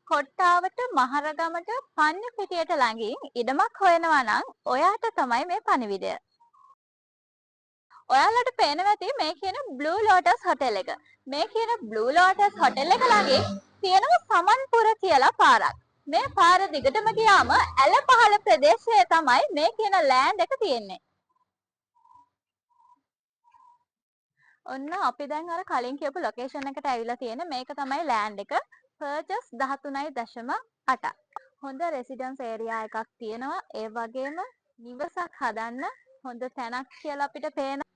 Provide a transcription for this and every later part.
කොට්ටාවට මහරගමට පන්න පිටියට ළඟින් ඉඩමක් හොයනවා නම් ඔයාට තමයි මේ පණිවිඩය. ඔයාලට පේනවා ඇති මේ කියන බ්ලූ ලෝටස් හොටෙල් එක. මේ කියන බ්ලූ ලෝටස් හොටෙල් එක ළඟින් තියෙනවා සමන්පුර කියලා පාරක්. මේ පාර දිගටම ගියාම ඇල පහළ ප්‍රදේශයේ තමයි මේ කියන ලෑන්ඩ් එක තියෙන්නේ. ඔන්න අපි දැන් අර කලින් කියපු ලොකේෂන් එකට ඇවිල්ලා තියෙන මේක තමයි ලෑන්ඩ් එක. පර්චස් 13.8ක්. හොඳ රෙසිඩන්ස් ඒරියා එකක් තියෙනවා. ඒ වගේම නිවසක් හදන්න හොඳ තැනක් කියලා අපිට පේනවා.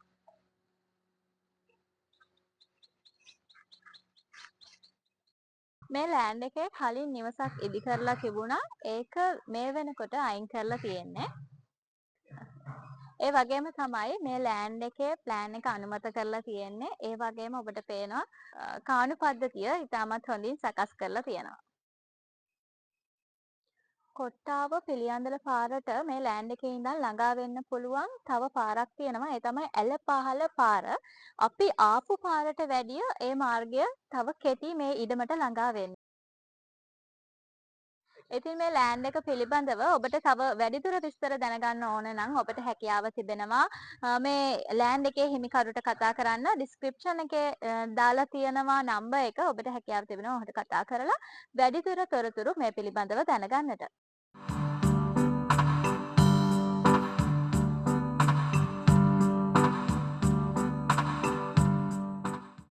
මේ ලෑන්ඩ් එකේ කලින් නිවසක් ඉදි කරලා තිබුණා. ඒක මේ වෙනකොට අයින් කරලා තියෙන්නේ. ඒ වගේම තමයි මේ ලෑන්ඩ් එකේ ප්ලෑන් එක අනුමත කරලා තියෙන්නේ. ඒ වගේම ඔබට පේනවා කාණු පද්ධතිය ඉතාමත් හොඳින් සකස් කරලා තියෙනවා. කොට්ටාව පිළියන්දල පාරට මේ ලෑන්ඩ් එකේ ඉඳන් ළඟා වෙන්න පුළුවන් තව පාරක් තියෙනවා. ඒ තමයි ඇලපහළ පාර. අපි ආපු පාරට වැඩිය ඒ මාර්ගය තව කෙටි මේ ඉඩමට ළඟා වෙන්න. ඉතින් මේ ලෑන්ඩ් එක පිළිබඳව ඔබට තව වැඩිදුර විස්තර දැනගන්න ඕන නම් ඔබට හැකියාව තිබෙනවා මේ ලෑන්ඩ් එකේ හිමිකරුට කතා කරන්න. ඩිස්ක්‍රිප්ෂන් එකේ දාලා තියෙනවා නම්බර් එක. ඔබට හැකියාව තිබෙනවා ඔහුට කතා කරලා වැඩිදුර තොරතුරු මේ පිළිබඳව දැනගන්නට.